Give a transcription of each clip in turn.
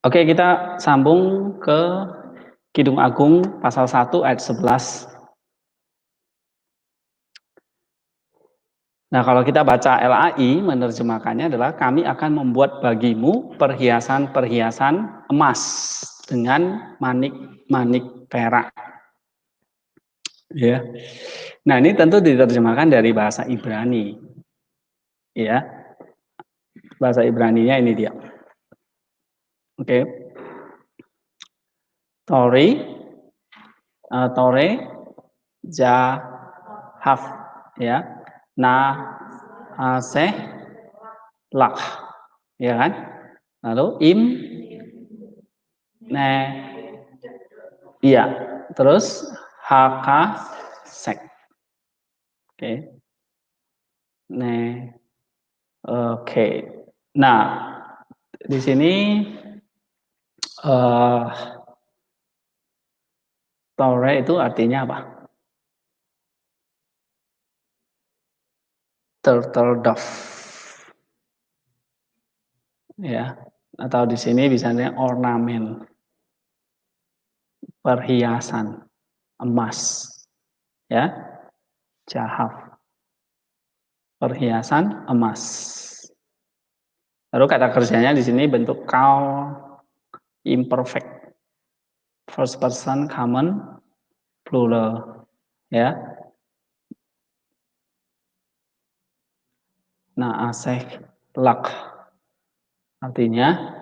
Oke, kita sambung ke Kidung Agung pasal 1 ayat 11. Nah, kalau kita baca LAI, menerjemahkannya adalah kami akan membuat bagimu perhiasan-perhiasan emas dengan manik-manik perak. Ya. Nah, ini tentu diterjemahkan dari bahasa Ibrani. Ya. Bahasa Ibraninya ini dia. Oke. Tore, Jahaf, ya. Aseh, Lak, ya kan? Lalu ne, iya. Terus sek, oke. Ne, oke. Nah, di sini Tore itu artinya apa? Turtle dove, ya. Atau di sini misalnya ornamen, perhiasan emas, ya. Jahaf, perhiasan emas. Lalu kata kerjanya di sini bentuk call imperfect, first person common plural, ya. Aseh lak artinya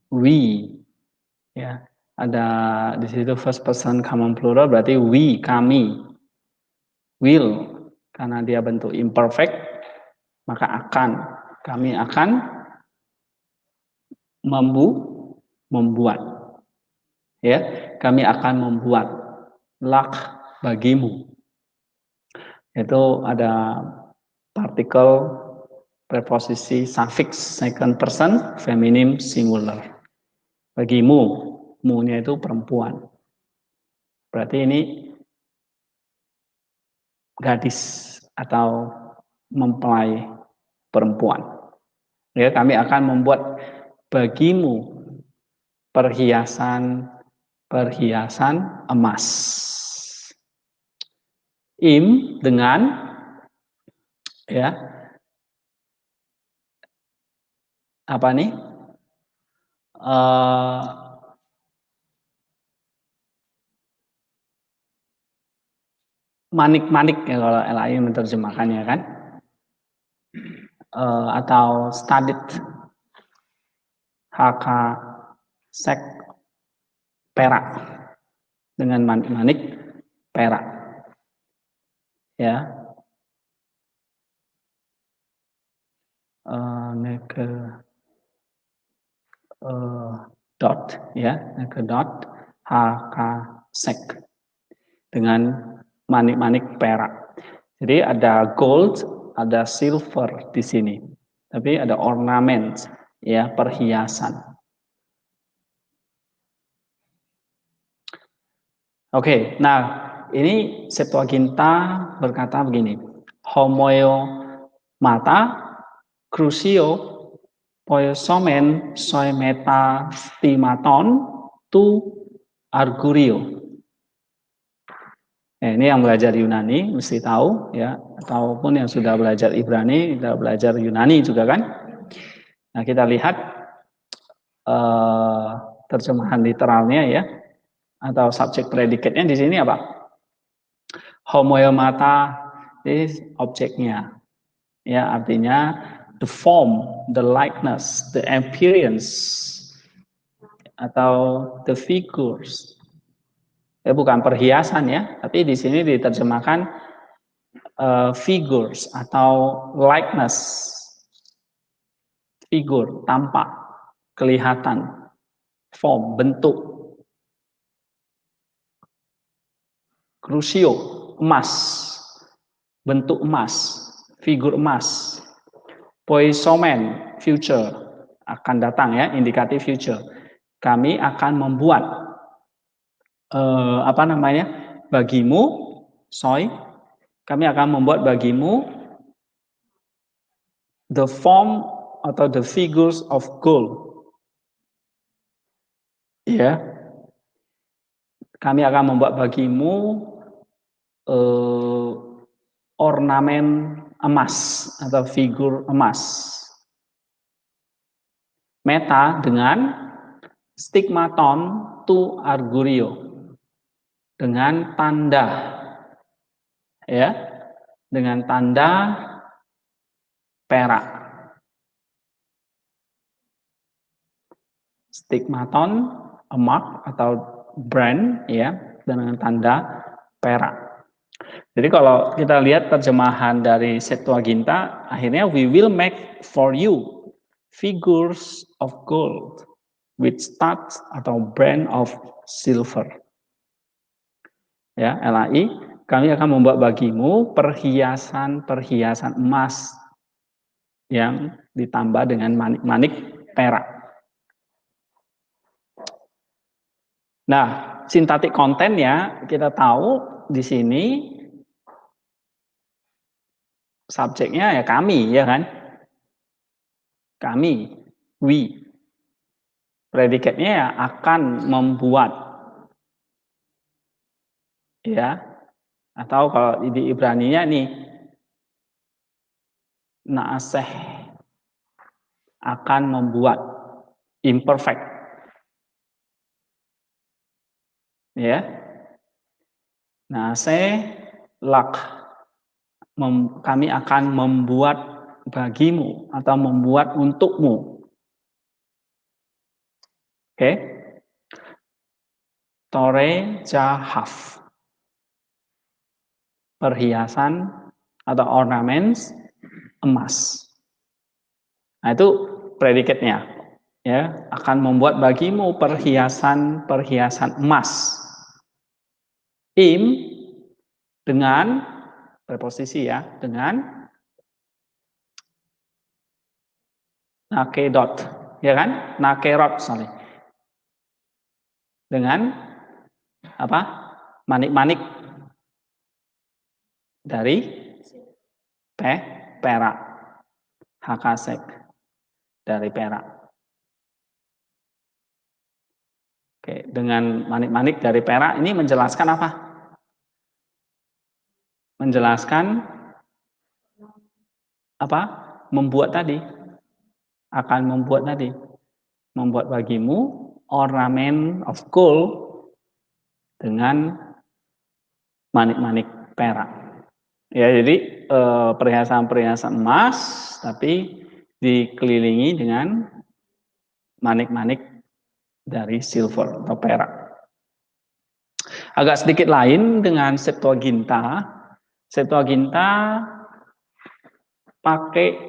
we, ya. Ada di situ first person common plural berarti we, kami. Will, karena dia bentuk imperfect, maka kami akan membuat, ya. Kami akan membuat lak bagimu. Itu ada partikel preposisi suffix second person feminim singular. Bagimu, mu-nya itu perempuan. Berarti ini gadis atau mempelai perempuan. Ya, kami akan membuat bagimu perhiasan emas. Dengan, ya, apa nih? Manik-manik ya kalau LAI menerjemahkannya kan, atau studded, sek, perak, dengan manik-manik perak, ya. Dot, ya, dot, sek, dengan manik-manik perak. Jadi ada gold, ada silver di sini. Tapi ada ornament, ya, perhiasan. Oke, nah ini Septuaginta berkata begini. Homoeo mata crucio poiosomen soi meta stimaton tu argurio. Ini yang belajar Yunani mesti tahu, ya, ataupun yang sudah belajar Ibrani, sudah belajar Yunani juga kan. Nah, kita lihat terjemahan literalnya, ya, atau subjek predikatnya di sini apa? Homoeomata ini objeknya, ya, artinya the form, the likeness, the appearance, atau the figures. Bukan perhiasan, ya, tapi di sini diterjemahkan figures atau likeness, figur, tampak, kelihatan, form, bentuk. Crucio, emas, bentuk emas, figur emas. Poisomen, future, akan datang, ya, indikatif future. Kami akan membuat bagimu, kami akan membuat bagimu the form atau the figures of gold. Ya, kami akan membuat bagimu ornamen emas atau figur emas. Meta dengan stigmaton tu argurio, dengan tanda, ya, dengan tanda perak. Stigmaton, a mark atau brand, ya, dengan tanda perak. Jadi kalau kita lihat terjemahan dari Septuaginta, akhirnya we will make for you figures of gold with studs atau brand of silver. Ya, LAI, kami akan membuat bagimu perhiasan-perhiasan emas yang ditambah dengan manik-manik perak. Nah, sintaktik kontennya kita tahu di sini subjeknya ya kami, ya kan? Kami, we. Predikatnya ya akan membuat, ya. Atau kalau di Ibraninya nih, naaseh, akan membuat, imperfect, ya. Naaseh lak, kami akan membuat bagimu atau membuat untukmu. Oke. Tore jahaf, perhiasan atau ornaments emas. Nah, itu predikatnya, ya, akan membuat bagimu perhiasan-perhiasan emas. Im dengan preposisi, ya, dengan nakedot, ya kan? Nakerot, sorry. Dengan apa? Manik-manik dari perak. Hakasek dari perak. Oke, dengan manik-manik dari perak ini menjelaskan apa? Menjelaskan apa? Membuat tadi. Akan membuat tadi. Membuat bagimu ornamen of gold dengan manik-manik perak. Ya, jadi perhiasan-perhiasan emas tapi dikelilingi dengan manik-manik dari silver atau perak. Agak sedikit lain dengan Septuaginta. Septuaginta pakai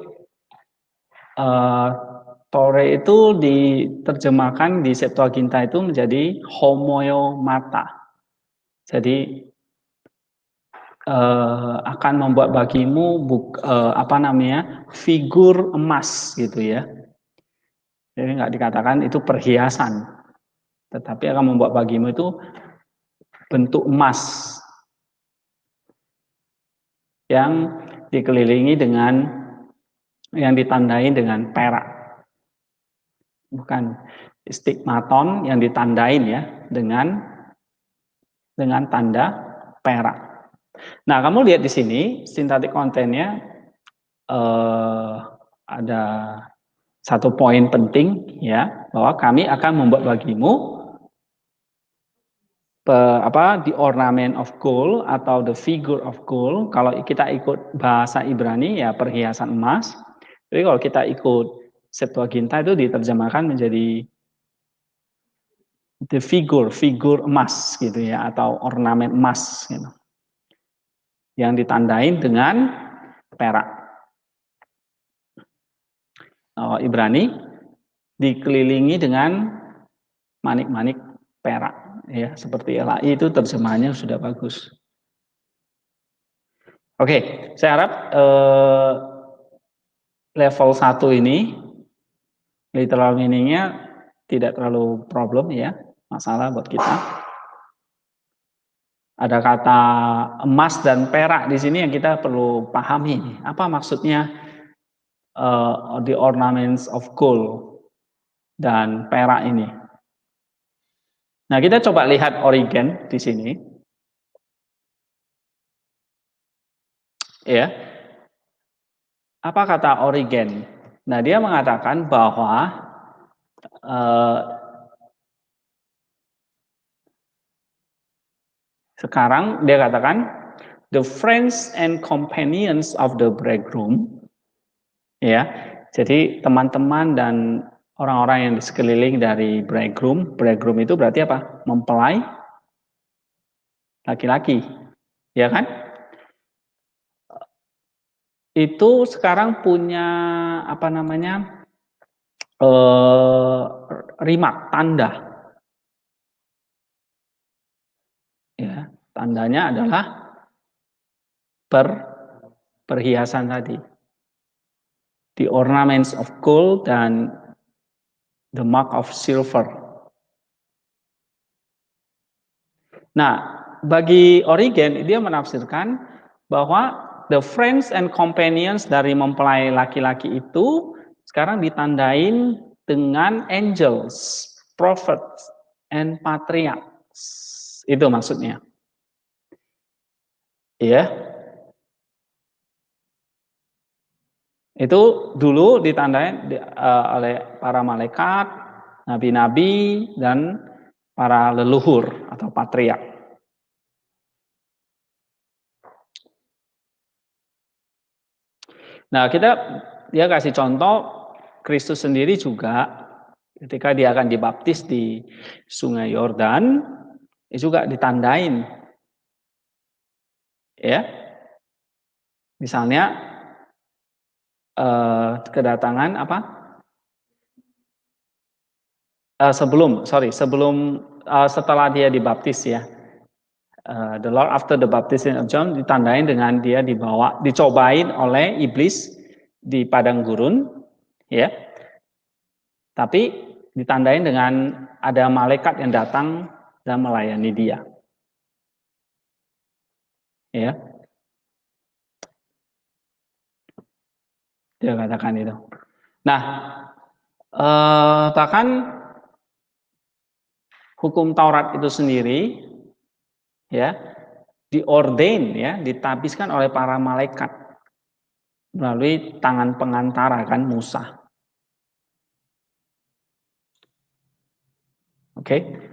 Tore itu diterjemahkan di Septuaginta itu menjadi homoiomata. Jadi akan membuat bagimu figur emas gitu ya. Jadi nggak dikatakan itu perhiasan, tetapi akan membuat bagimu itu bentuk emas yang dikelilingi dengan, yang ditandai dengan perak. Bukan stigmaton yang ditandain ya dengan tanda perak. Nah, kamu lihat di sini sintaktik kontennya ada satu poin penting ya, bahwa kami akan membuat bagimu the ornament of gold atau the figure of gold. Kalau kita ikut bahasa Ibrani ya perhiasan emas. Jadi kalau kita ikut Septuaginta itu diterjemahkan menjadi the figur emas gitu ya, atau ornamen emas gitu. Yang ditandain dengan perak. Ibrani dikelilingi dengan manik-manik perak ya, seperti LAI itu terjemahannya sudah bagus. Oke, saya harap level 1 ini literal meaning-nya tidak terlalu problem ya, masalah buat kita. Ada kata emas dan perak di sini yang kita perlu pahami. Apa maksudnya the ornaments of gold dan perak ini? Nah, kita coba lihat Origen di sini. Ya. Apa kata Origen? Nah, dia mengatakan bahwa sekarang dia katakan the friends and companions of the bridegroom, ya. Jadi teman-teman dan orang-orang yang di sekeliling dari bridegroom. Bridegroom itu berarti apa? Mempelai laki-laki, ya kan? Itu sekarang punya apa namanya? Rimak, tanda. Ya, tandanya adalah perhiasan tadi. The ornaments of gold dan the mark of silver. Nah, bagi Origen dia menafsirkan bahwa the friends and companions dari mempelai laki-laki itu sekarang ditandain dengan angels, prophets, and patriarchs. Itu maksudnya. Iya. Itu dulu ditandai oleh para malaikat, nabi-nabi, dan para leluhur atau patriark. Nah, dia kasih contoh Kristus sendiri juga ketika dia akan dibaptis di Sungai Yordan, juga ditandain. Ya. Misalnya kedatangan apa? Setelah dia dibaptis ya. The Lord after the baptism of John ditandain dengan dia dicobain oleh iblis di padang gurun, ya. Tapi ditandain dengan ada malaikat yang datang dan melayani dia. Ya. Dia katakan itu. Nah, bahkan hukum Taurat itu sendiri ya diordain ya, ditabiskan oleh para malaikat melalui tangan pengantara kan Musa. Oke.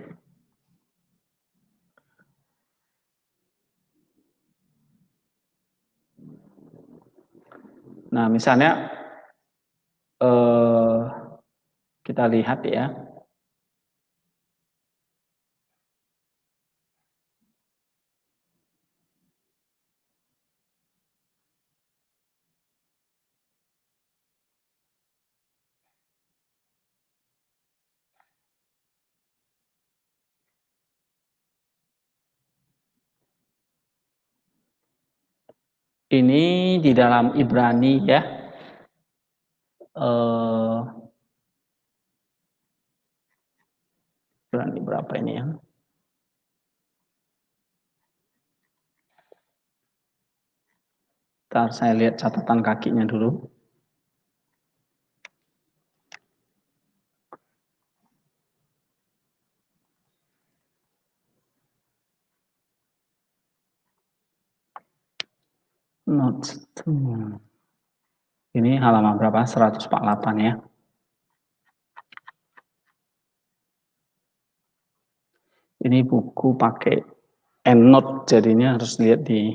Nah, misalnya kita lihat ya. Ini di dalam Ibrani ya. Ibrani berapa ini ya? Ntar saya lihat catatan kakinya dulu. Notes. Ini halaman berapa? 148 ya. Ini buku pakai EndNote, jadinya harus lihat di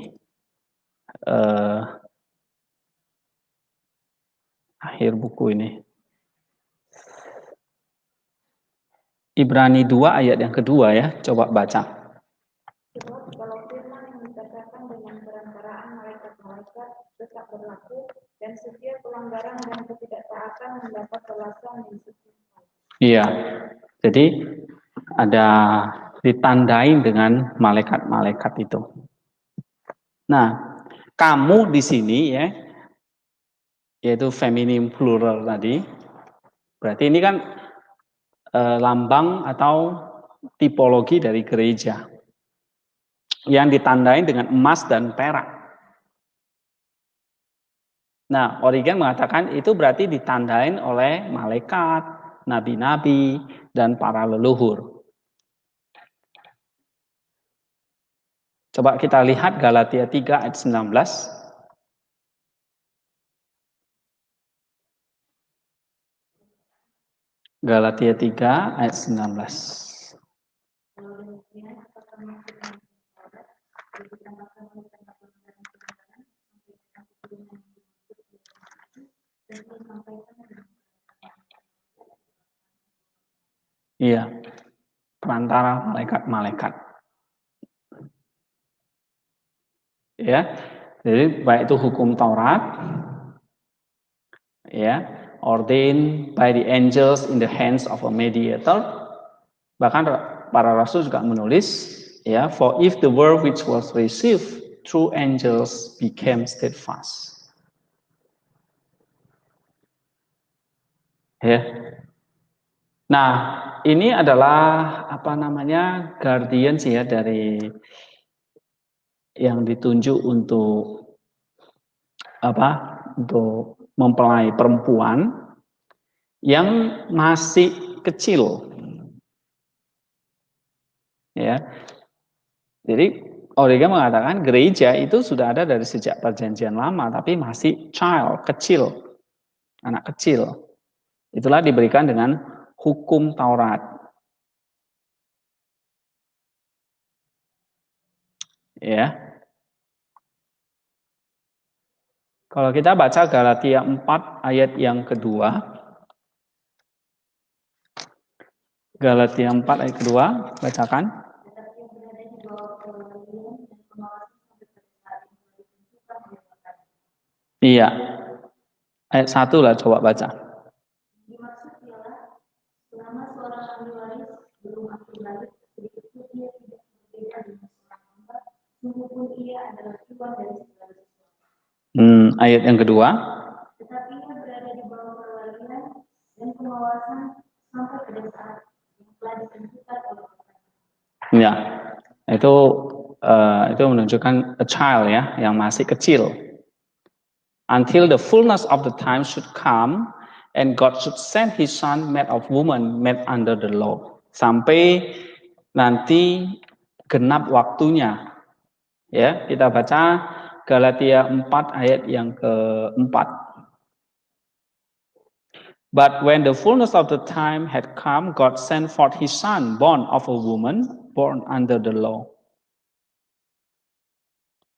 akhir buku ini. Ibrani 2 ayat yang kedua ya, coba baca. Sebab kalau firman yang dikatakan dengan perantaraan malaikat-malaikat tetap berlaku dan setiap pelanggaran dan ketidaktaatan mendapat balasan yang setimpal. Iya, jadi ada ditandain dengan malaikat-malaikat itu. Nah, kamu di sini ya, yaitu feminim plural tadi, berarti ini kan lambang atau tipologi dari gereja yang ditandai dengan emas dan perak. Nah, Origen mengatakan itu berarti ditandain oleh malaikat, nabi-nabi, dan para leluhur. Coba kita lihat Galatia 3 ayat 19. Galatia 3 ayat 19. Iya, perantara malaikat-malaikat. Ya, jadi baik itu hukum Taurat, ya, ordained by the angels in the hands of a mediator. Bahkan para rasul juga menulis, ya, for if the word which was received through angels became steadfast. Ya. Nah, ini adalah apa namanya guardian sih ya dari yang ditunjuk untuk apa? Untuk mempelai perempuan yang masih kecil. Ya. Jadi Origen mengatakan gereja itu sudah ada dari sejak perjanjian lama, tapi masih child, kecil, anak kecil. Itulah diberikan dengan hukum Taurat. Ya. Kalau kita baca Galatia 4 ayat yang kedua. Galatia 4 ayat kedua, bacakan. Iya. Ayat 1 lah coba baca. Dimaksud ialah selama seorang ahli waris belum akil balik, sedikit pun ia tidak berbeda dengan seorang hamba, sungguh pun ia adalah tuan dari segala sesuatu. Ayat yang kedua. Tetapi ia berada di bawah perwalian dan pengawasan sampai pada saat yang telah ditentukan oleh Tuhan. Ya, itu menunjukkan a child ya, yang masih kecil. Until the fullness of the time should come, and God should send His Son, made of woman, made under the law. Sampai nanti genap waktunya. Ya, kita baca Galatia 4 ayat yang keempat. But when the fullness of the time had come, God sent forth His Son, born of a woman, born under the law.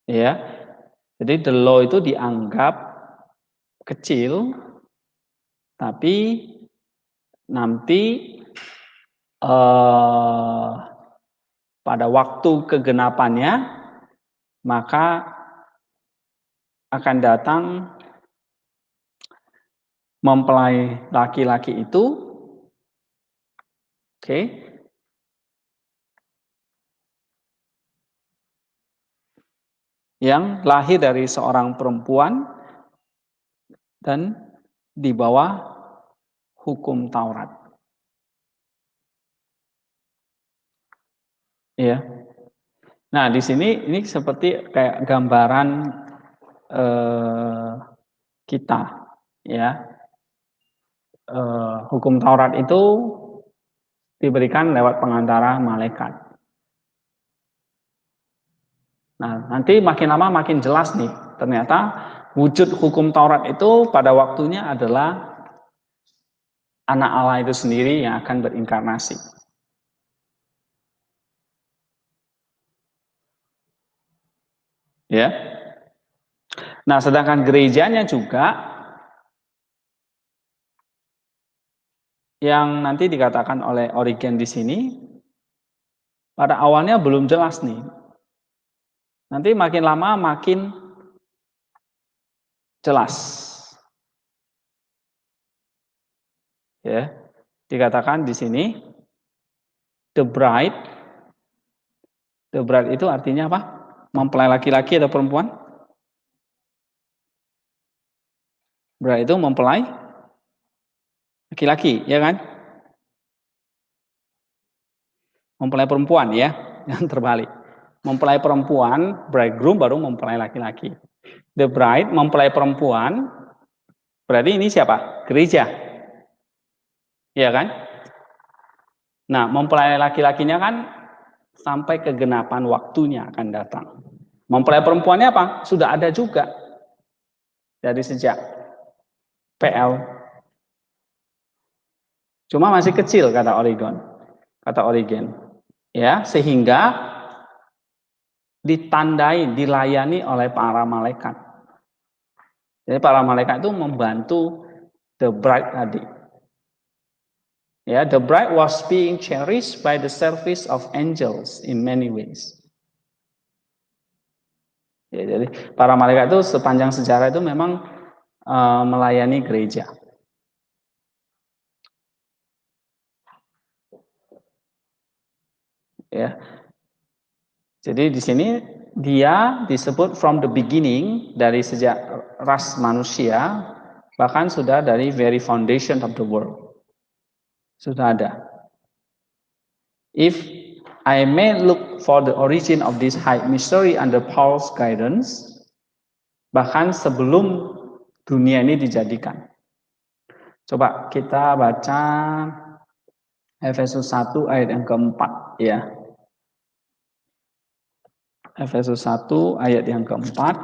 Ya, jadi the law itu dianggap kecil, tapi nanti pada waktu kegenapannya maka akan datang mempelai laki-laki itu, oke, yang lahir dari seorang perempuan dan di bawah hukum Taurat. Ya. Nah, di sini ini seperti kayak gambaran kita, ya. Hukum Taurat itu diberikan lewat pengantara malaikat. Nah, nanti makin lama makin jelas nih, ternyata wujud hukum Taurat itu pada waktunya adalah anak Allah itu sendiri yang akan berinkarnasi. Ya. Nah, sedangkan gerejanya juga yang nanti dikatakan oleh Origen di sini pada awalnya belum jelas nih. Nanti makin lama makin jelas. Ya. Dikatakan di sini the bride itu artinya apa? Mempelai laki-laki atau perempuan? Bride itu mempelai laki-laki, ya kan? Mempelai perempuan ya, yang terbalik. Mempelai perempuan, bridegroom baru mempelai laki-laki. The bride mempelai perempuan, berarti ini siapa? Gereja. Ya kan? Nah, mempelai laki-lakinya kan sampai kegenapan waktunya akan datang. Mempelai perempuannya apa? Sudah ada juga dari sejak PL. Cuma masih kecil kata Origen. Ya, sehingga ditandai, dilayani oleh para malaikat. Jadi para malaikat itu membantu the bride tadi. Ya, the bride was being cherished by the service of angels in many ways. Ya, jadi para malaikat itu sepanjang sejarah itu memang melayani gereja. Ya. Jadi di sini dia disebut from the beginning, dari sejak ras manusia, bahkan sudah dari very foundation of the world. Sudah ada. If I may look for the origin of this high mystery under Paul's guidance, bahkan sebelum dunia ini dijadikan. Coba kita baca Efesus 1 ayat yang keempat ya. Efesus 1 ayat yang keempat.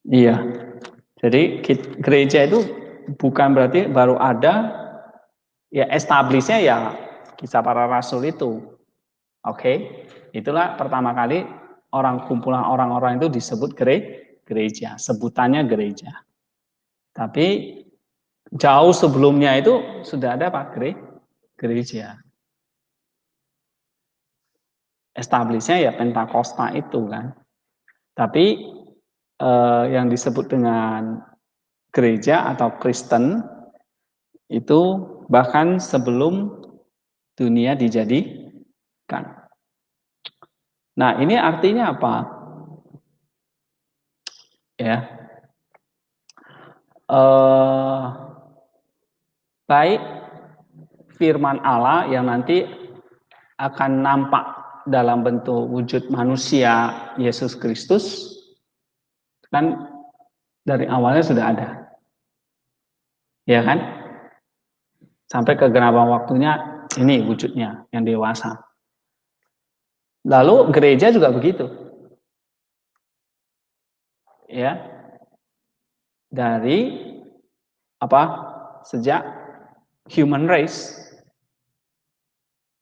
Iya. Jadi gereja itu bukan berarti baru ada, ya establishnya ya kisah para rasul itu. Oke. Itulah pertama kali kumpulan orang-orang itu disebut gereja. Sebutannya gereja. Tapi jauh sebelumnya itu sudah ada Pak gereja. Establishnya ya Pentakosta itu kan. Tapi yang disebut dengan gereja atau Kristen itu bahkan sebelum dunia dijadikan. Nah, ini artinya apa? Ya, baik firman Allah yang nanti akan nampak dalam bentuk wujud manusia Yesus Kristus, kan dari awalnya sudah ada, ya kan? Sampai kegenapan waktunya ini wujudnya yang dewasa. Lalu gereja juga begitu, ya, dari apa? Sejak human race,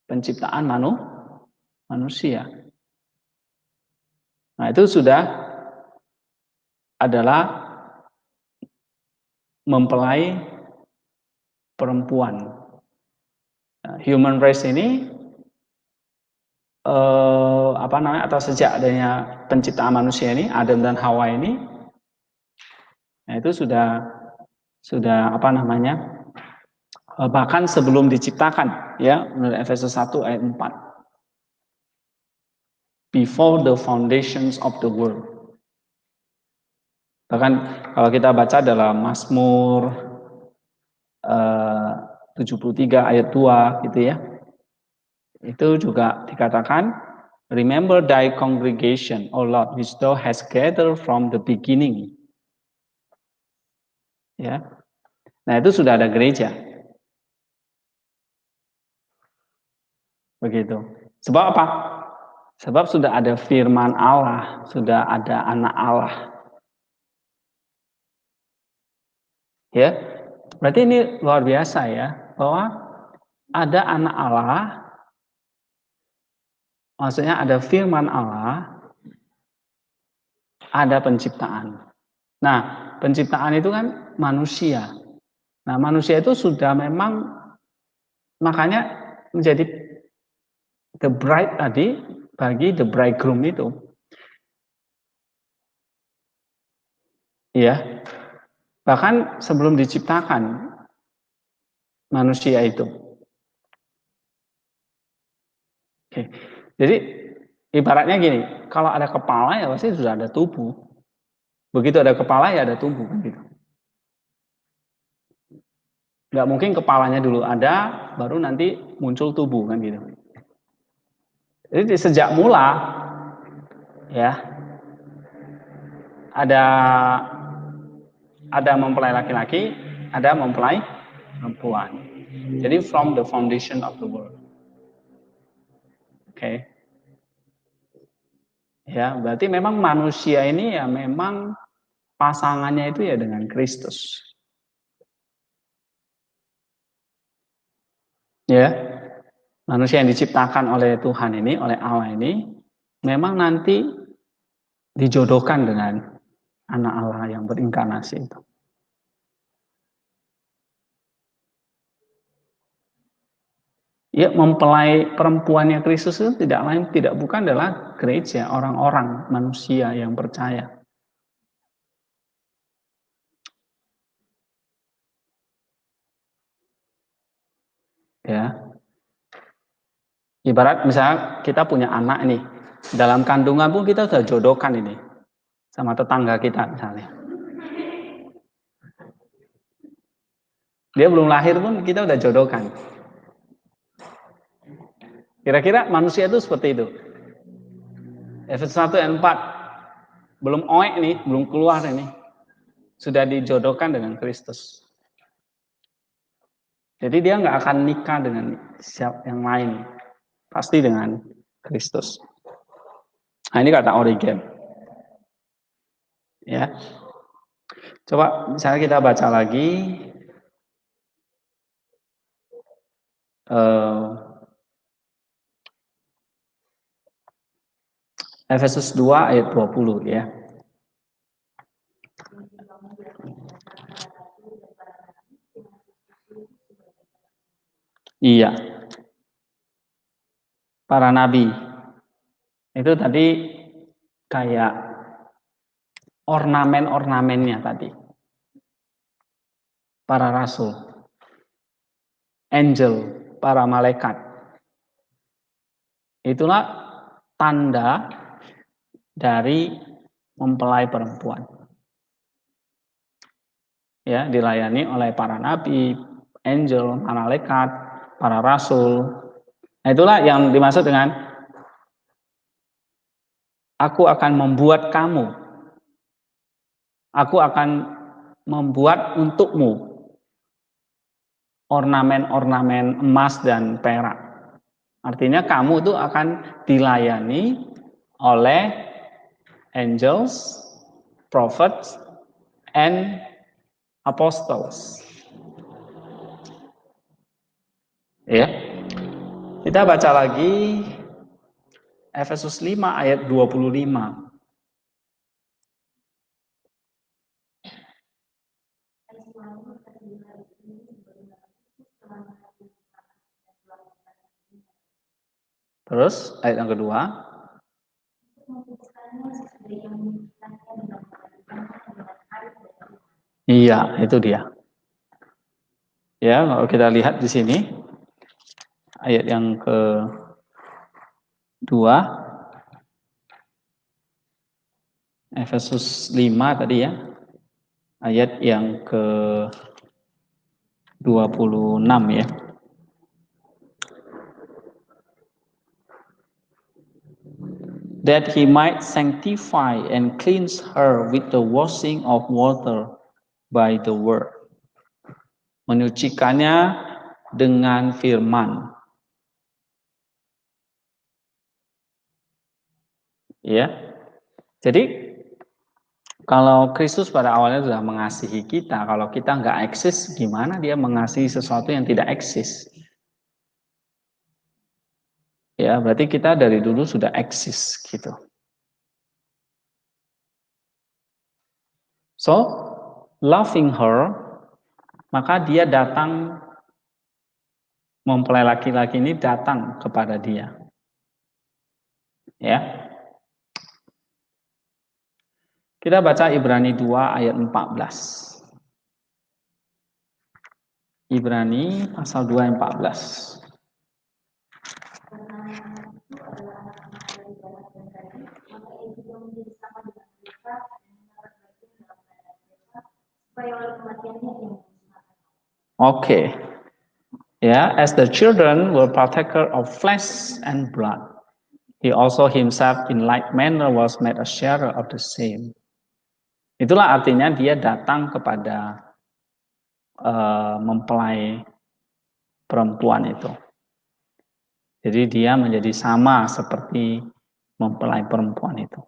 penciptaan manusia. Nah, itu sudah adalah mempelai perempuan. Nah, human race ini atau sejak adanya penciptaan manusia ini, Adam dan Hawa ini, nah itu sudah bahkan sebelum diciptakan, ya, menurut Efesus 1 ayat 4. Before the foundations of the world. Bahkan kalau kita baca dalam Mazmur 73 ayat 2 gitu ya. Itu juga dikatakan, remember thy congregation, O Lord, which thou hast gathered from the beginning. Ya. Nah, itu sudah ada gereja. Begitu. Sebab apa? Sebab sudah ada firman Allah, sudah ada anak Allah. Ya. Berarti ini luar biasa ya, bahwa ada anak Allah, maksudnya ada firman Allah, ada penciptaan. Nah, penciptaan itu kan manusia. Nah, manusia itu sudah memang, makanya menjadi the bride tadi bagi the bridegroom itu. Ya. Bahkan sebelum diciptakan manusia itu. Oke. Jadi ibaratnya gini, kalau ada kepala ya pasti sudah ada tubuh. Begitu ada kepala ya ada tubuh gitu. Nggak mungkin kepalanya dulu ada, baru nanti muncul tubuh kan gitu. Jadi sejak mula ya ada mempelai laki-laki, ada mempelai perempuan. Jadi from the foundation of the world. Oke. Ya, berarti memang manusia ini ya memang pasangannya itu ya dengan Kristus. Ya. Manusia yang diciptakan oleh Tuhan ini, oleh Allah ini memang nanti dijodohkan dengan anak Allah yang berinkarnasi itu. Ya, mempelai perempuannya Kristus itu tidak bukan adalah gereja, orang-orang manusia yang percaya. Ya. Ibarat misalnya kita punya anak ini, dalam kandungan pun kita sudah jodohkan ini sama tetangga kita misalnya. Dia belum lahir pun kita udah jodohkan. Kira-kira manusia itu seperti itu. Efesus 1 ayat 4. Belum oek nih, belum keluar ini. Sudah dijodohkan dengan Kristus. Jadi dia nggak akan nikah dengan siapa yang lain. Pasti dengan Kristus. Nah ini kata Origen. Ya. Coba misalnya kita baca lagi. Efesus 2 ayat 20 ya. Iya. Para nabi. Itu tadi kayak ornamen-ornamennya tadi. Para rasul. Angel, para malaikat. Itulah tanda dari mempelai perempuan. Ya, dilayani oleh para nabi, angel, malaikat, para rasul. Nah, itulah yang dimaksud dengan aku akan membuat kamu. Aku akan membuat untukmu ornamen-ornamen emas dan perak. Artinya kamu itu akan dilayani oleh angels, prophets, and apostles. Ya. Kita baca lagi Efesus 5 ayat 25. Terus ayat yang kedua. Iya, itu dia. Ya, kalau kita lihat di sini ayat yang kedua, Efesus 5 tadi ya, ayat yang ke-26 ya. That he might sanctify and cleanse her with the washing of water by the word. Menyucikannya dengan firman. Ya. Jadi kalau Kristus pada awalnya sudah mengasihi kita, kalau kita nggak eksis, gimana dia mengasihi sesuatu yang tidak eksis? Ya, berarti kita dari dulu sudah eksis gitu. So, loving her, maka dia datang, mempelai laki-laki ini datang kepada dia. Ya. Kita baca Ibrani 2 ayat 14. Ibrani pasal 2 ayat 14. Okay. Yeah, as the children were partaker of flesh and blood, he also himself in like manner was made a sharer of the same. Itulah artinya dia datang kepada mempelai perempuan itu. Jadi dia menjadi sama seperti mempelai perempuan itu.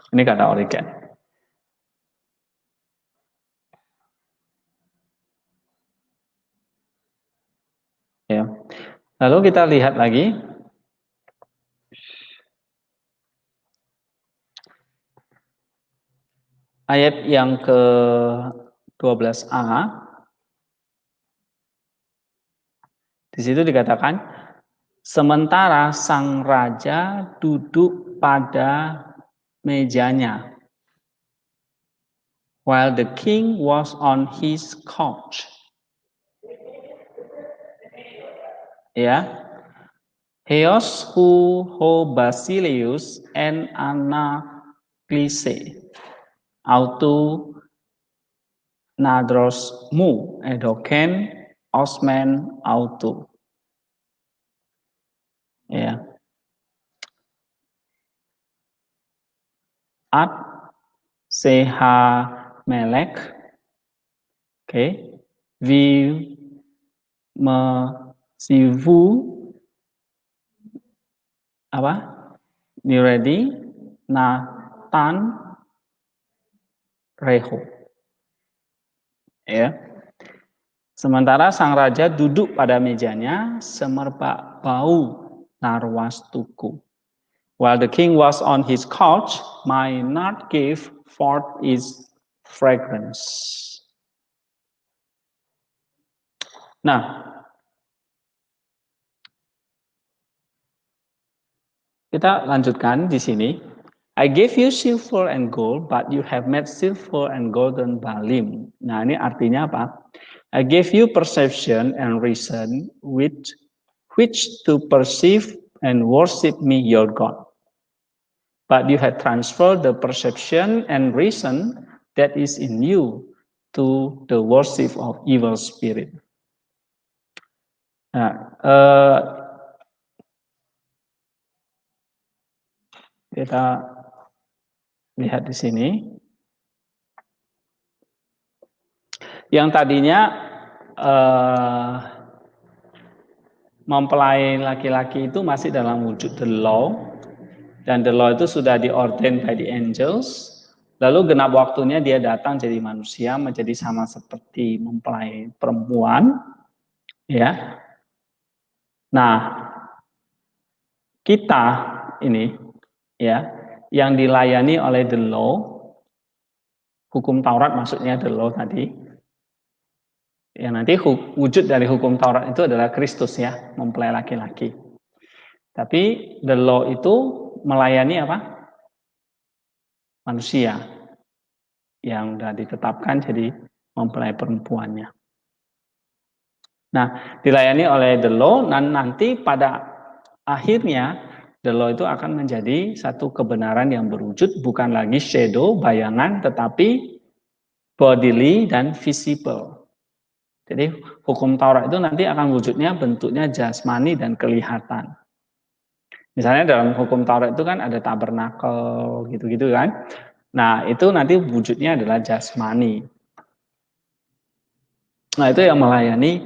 Ini kata Origen. Ya. Lalu kita lihat lagi. Ayat yang ke-12a. Di situ dikatakan, sementara sang raja duduk pada mejanya, while the king was on his couch. Ya, Heos ho Basileus and Anaclise autu nadros mu edoken osmen autu. Ya. At seha melek, oke, vi me sivu apa? Niredi Nathan Reho. Ya. Sementara sang raja duduk pada mejanya, semerbak bau narwastuku. While the king was on his couch, my nard gave forth its fragrance. Nah, kita lanjutkan di sini. I gave you silver and gold, but you have made silver and golden balim. Nah, ini artinya apa? I gave you perception and reason which to perceive and worship me, your God. But you have transferred the perception and reason that is in you to the worship of evil spirit. Nah, kita lihat di sini. Yang tadinya mempelai laki-laki itu masih dalam wujud the law, dan the law itu sudah diordain by the angels. Lalu genap waktunya dia datang jadi manusia, menjadi sama seperti mempelai perempuan, ya. Nah, kita ini, ya, yang dilayani oleh the law, hukum Taurat maksudnya the law tadi. Ya, nanti wujud dari hukum Taurat itu adalah Kristus, ya, mempelai laki-laki. Tapi the law itu melayani apa? Manusia yang sudah ditetapkan jadi mempelai perempuannya. Nah, dilayani oleh the law, dan nanti pada akhirnya the law itu akan menjadi satu kebenaran yang berwujud, bukan lagi shadow, bayangan, tetapi bodily dan visible. Jadi hukum Taurat itu nanti akan wujudnya bentuknya jasmani dan kelihatan. Misalnya dalam hukum Taurat itu kan ada tabernakel gitu-gitu kan. Nah, itu nanti wujudnya adalah jasmani. Nah, itu yang melayani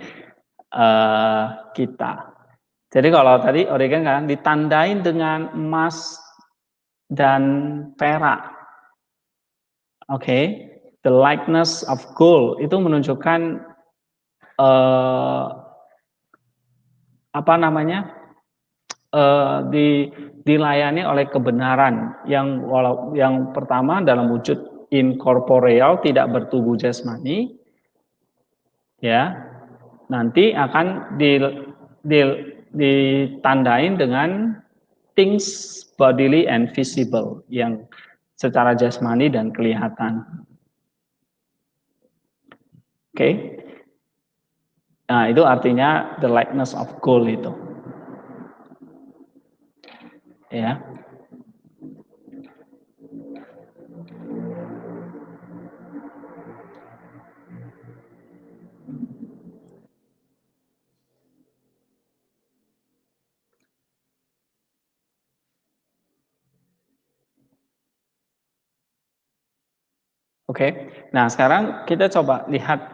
kita. Jadi kalau tadi Origen kan ditandain dengan emas dan perak. Oke, the likeness of gold itu menunjukkan apa namanya? Dilayani oleh kebenaran yang pertama dalam wujud incorporeal, tidak bertubuh jasmani, ya, nanti akan ditandain dengan things bodily and visible, yang secara jasmani dan kelihatan. Oke. Nah, itu artinya the likeness of gold itu. Ya. Oke. Nah, sekarang kita coba lihat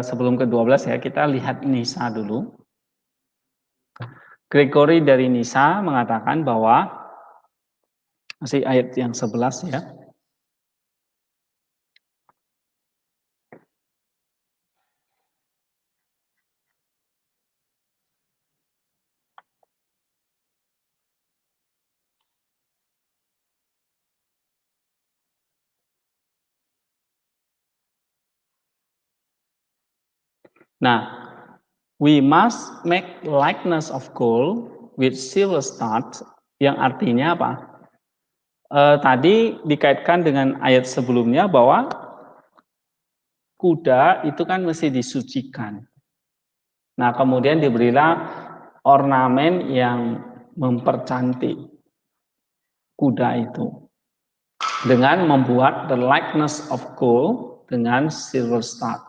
sebelum ke-12 ya, kita lihat Nisa dulu. Gregory dari Nisa mengatakan bahwa masih ayat yang 11 ya. Nah, we must make likeness of gold with silver stars, yang artinya apa? Tadi dikaitkan dengan ayat sebelumnya bahwa kuda itu kan mesti disucikan. Nah, kemudian diberilah ornamen yang mempercantik kuda itu dengan membuat the likeness of gold dengan silver star.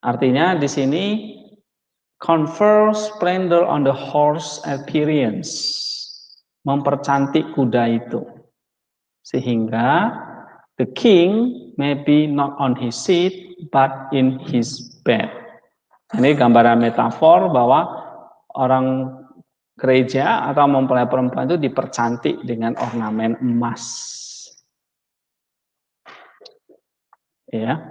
Artinya di sini confer splendor on the horse appearance, mempercantik kuda itu, sehingga the king may be not on his seat but in his bed. Ini gambaran metafor bahwa orang gereja atau mempelai perempuan itu dipercantik dengan ornamen emas. Ya.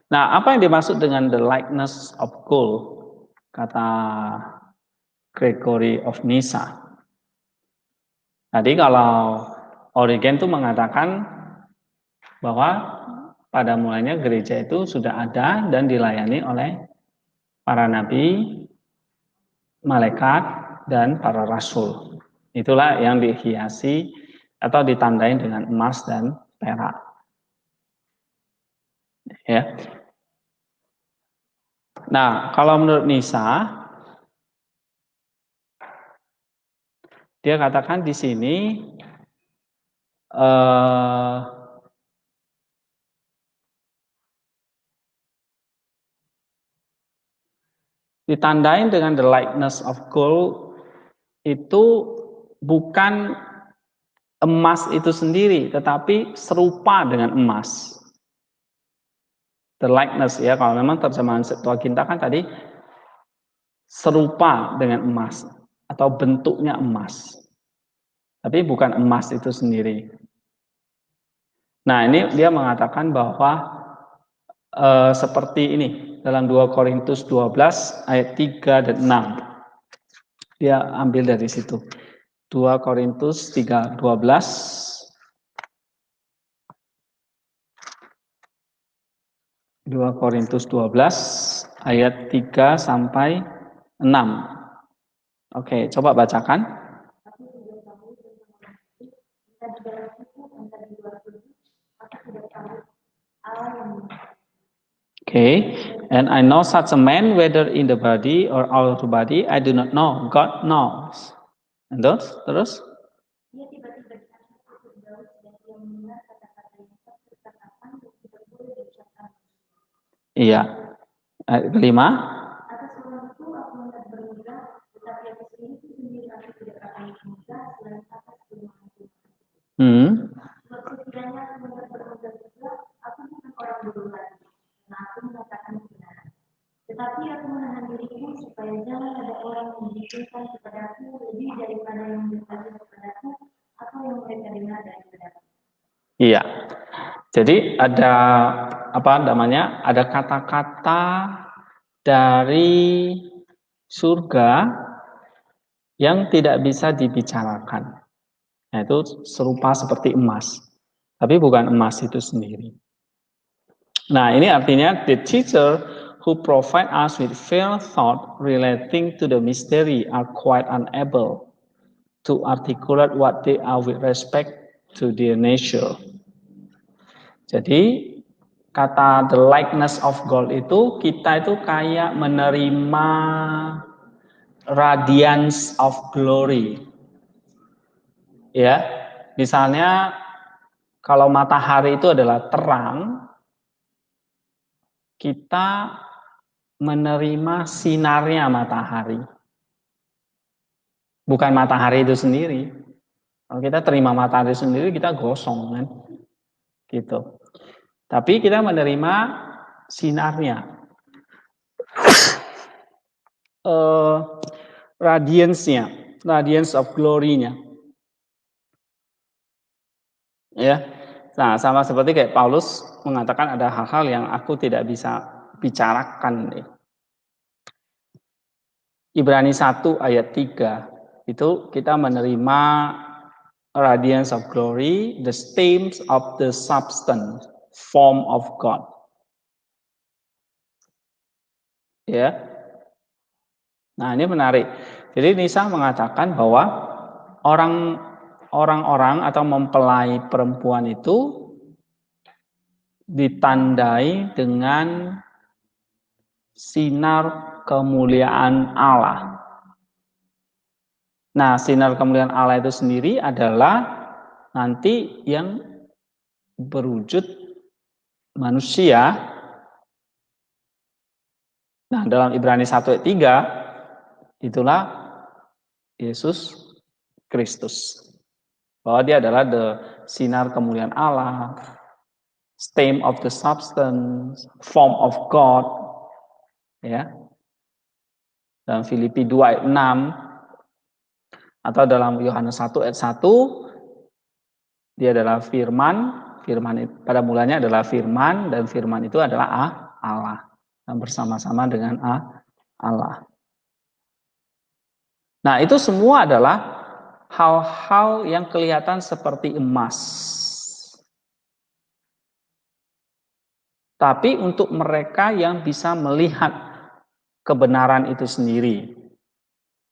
Nah, apa yang dimaksud dengan the likeness of gold? Kata Gregory of Nyssa. Tadi kalau Origen itu mengatakan bahwa pada mulanya gereja itu sudah ada dan dilayani oleh para nabi, malaikat, dan para rasul. Itulah yang dihiasi atau ditandai dengan emas dan perak. Ya. Nah, kalau menurut Nyssa, dia katakan di sini ditandain dengan the likeness of gold itu bukan emas itu sendiri, tetapi serupa dengan emas. The likeness ya, kalau memang terjemahan Septuaginta kan tadi serupa dengan emas atau bentuknya emas. Tapi bukan emas itu sendiri. Nah, ini dia mengatakan bahwa seperti ini dalam 2 Korintus 12 ayat 3 dan 6. Dia ambil dari situ. 2 Korintus 3:12. 2 Korintus 12 ayat 3 sampai 6. Oke, coba bacakan. Okay, and I know such a man, whether in the body or out of the body, I do not know. God knows. And terus? Dia tiba-tiba dikasih Daud dan dia mendengar kata-kata yang terkatakan dan tidak boleh diucapkan. Iya. Ayat kelima. Atas orang itu aku hendak bermegah, tetapi atas diriku sendiri aku tidak akan bermegah selain atas kelemahan Tuhan. Sebab sekiranya aku hendak bermegah juga, aku bukan orang bodoh lagi, karena aku mengatakan kebenaran. Tetapi aku menahan diriku supaya jangan ada orang membisikkan kepadaku lebih daripada yang berkata kepadaku atau yang mereka dengar daripadaku. Iya. Jadi ada apa namanya? Ada kata-kata dari surga yang tidak bisa dibicarakan. Nah, itu serupa seperti emas. Tapi bukan emas itu sendiri. Nah, ini artinya the teacher who provide us with fair thought relating to the mystery are quite unable to articulate what they are with respect to their nature. Jadi kata the likeness of God itu kita itu kayak menerima radiance of glory. Ya, misalnya kalau matahari itu adalah terang, kita menerima sinarnya matahari. bukan matahari itu sendiri. Kalau kita terima matahari sendiri, kita gosong kan, gitu. Tapi kita menerima sinarnya, radiance-nya, radiance of glory-nya, ya. Nah, sama seperti kayak Paulus mengatakan ada hal-hal yang aku tidak bisa bicarakan. Ibrani 1 ayat 3 itu kita menerima radiance of glory, the stamps of the substance, form of God. Ya. Nah, ini menarik. Jadi Nisa mengatakan bahwa orang-orang atau mempelai perempuan itu ditandai dengan sinar kemuliaan Allah. Nah, sinar kemuliaan Allah itu sendiri adalah nanti yang berwujud manusia. Nah, dalam Ibrani 1 ayat 3 itulah Yesus Kristus. Bahwa dia adalah sinar kemuliaan Allah, stamp of the substance, form of God. Ya. Dalam Filipi 2 ayat 6 atau dalam Yohanes 1 ayat 1 dia adalah firman pada mulanya adalah firman, dan firman itu adalah Allah, dan bersama-sama dengan Allah. Nah, itu semua adalah hal-hal yang kelihatan seperti emas. Tapi untuk mereka yang bisa melihat kebenaran itu sendiri.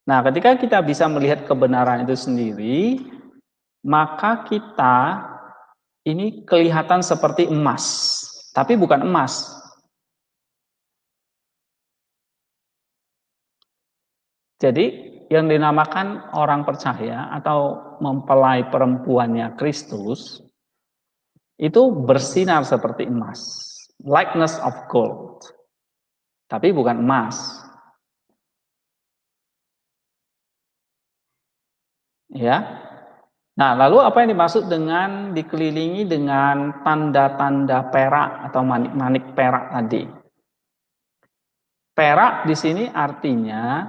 Nah, ketika kita bisa melihat kebenaran itu sendiri, maka kita ini kelihatan seperti emas, tapi bukan emas. Jadi yang dinamakan orang percaya atau mempelai perempuannya Kristus itu bersinar seperti emas, likeness of gold, tapi bukan emas. Ya. Nah, lalu apa yang dimaksud dengan dikelilingi dengan tanda-tanda perak atau manik-manik perak tadi? Perak di sini artinya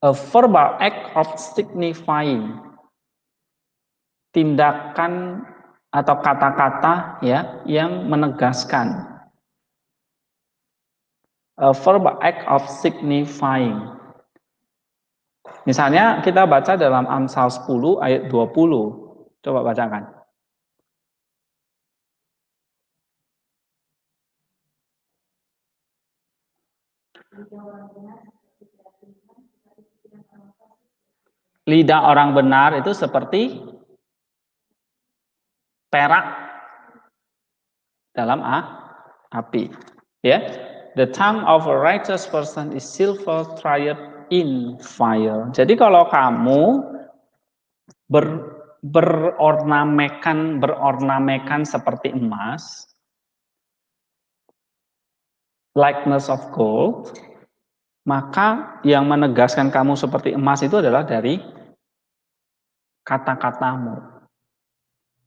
a verbal act of signifying, tindakan atau kata-kata ya yang menegaskan. A verbal act of signifying. Misalnya kita baca dalam Amsal 10 ayat 20. Coba bacakan. Lidah orang benar itu seperti perak dalam api. Ya, the tongue of a righteous person is silver tried in fire. Jadi kalau kamu berornamekan seperti emas, likeness of gold, maka yang menegaskan kamu seperti emas itu adalah dari kata-katamu,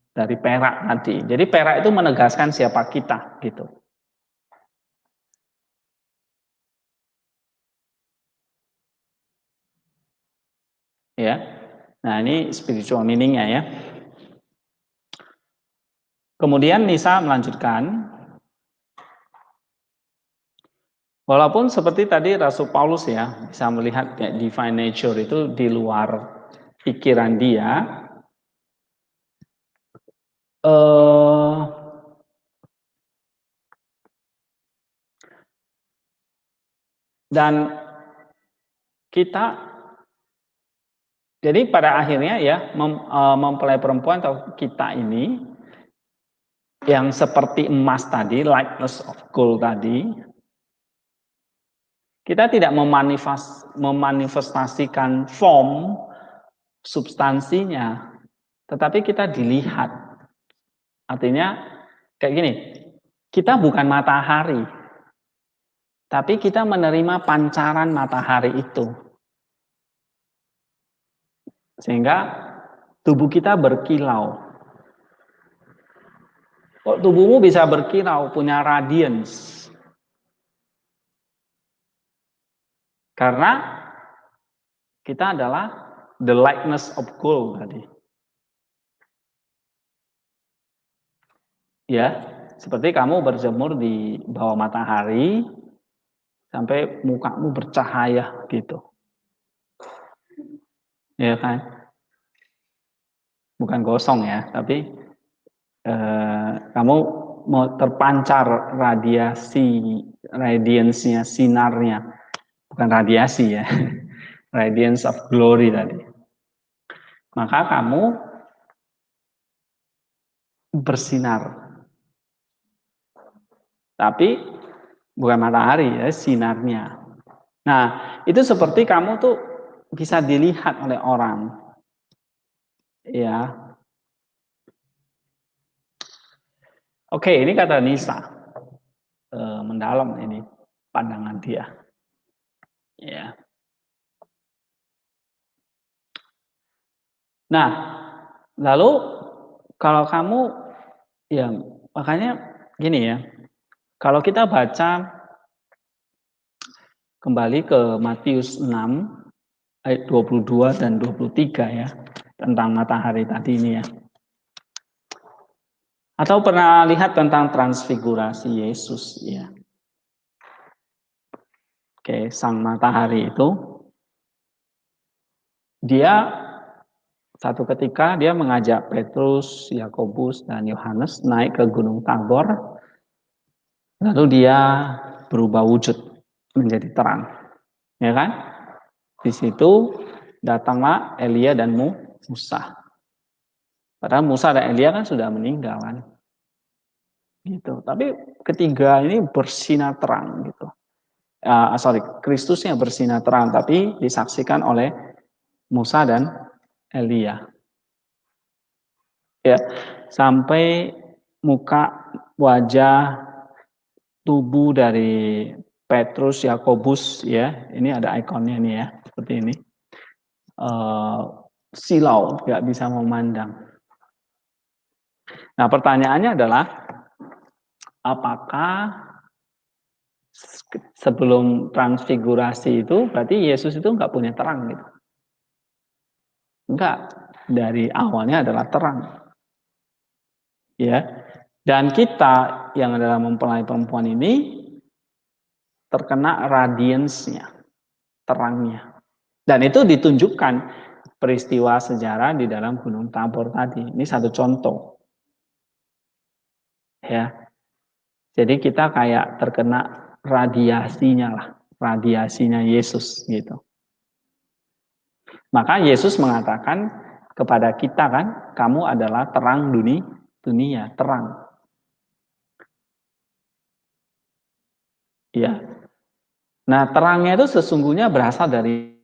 dari perak tadi. Jadi perak itu menegaskan siapa kita, gitu. Ya, nah ini spiritual meaning-nya ya. Kemudian Nisa melanjutkan, walaupun seperti tadi Rasul Paulus ya bisa melihat kayak divine nature itu di luar pikiran dia, dan kita jadi pada akhirnya ya mempelai perempuan atau kita ini yang seperti emas tadi, likeness of gold tadi, kita tidak memanifestasikan form substansinya, tetapi kita dilihat. Artinya kayak gini, kita bukan matahari, Tapi kita menerima pancaran matahari itu. Sehingga tubuh kita berkilau. Kok tubuhmu bisa berkilau, punya radiance? Karena kita adalah the likeness of gold tadi. Ya, seperti kamu berjemur di bawah matahari sampai mukamu bercahaya gitu. Ya kan? Bukan gosong ya, tapi kamu mau terpancar radiance-nya, sinarnya. Bukan radiasi ya. Radiance of glory tadi. Maka kamu bersinar. Tapi bukan matahari ya, sinarnya. Nah, itu seperti kamu tuh bisa dilihat oleh orang. Ya. Oke, ini kata Nisa. Mendalam ini pandangan dia. Ya. Nah, lalu kalau kamu ya makanya gini ya. Kalau kita baca kembali ke Matius 6 ayat 22 dan 23 ya, tentang matahari tadi ini ya. Atau pernah lihat tentang transfigurasi Yesus ya. Oke, sang matahari itu dia satu ketika dia mengajak Petrus, Yakobus dan Yohanes naik ke Gunung Tabor. Lalu dia berubah wujud menjadi terang. Ya kan? Di situ datanglah Elia dan Musa. Padahal Musa dan Elia kan sudah meninggal kan. Gitu. Tapi ketiga ini bersinar terang gitu. Kristusnya bersinar terang tapi disaksikan oleh Musa dan Elia. Ya, sampai muka, wajah, tubuh dari Petrus, Yakobus ya, ini ada ikonnya nih ya, seperti ini. Silau, nggak bisa memandang. Nah, pertanyaannya adalah, apakah sebelum transfigurasi itu berarti Yesus itu nggak punya terang gitu? Enggak, dari awalnya adalah terang. Ya, dan kita yang adalah mempelai perempuan ini terkena radiance-nya, terangnya. Dan itu ditunjukkan peristiwa sejarah di dalam Gunung Tabor tadi. Ini satu contoh. Ya. Jadi kita kayak terkena radiasinya lah, radiasinya Yesus gitu. Maka Yesus mengatakan kepada kita kan, kamu adalah terang dunia, terang. Ya. Nah, terangnya itu sesungguhnya berasal dari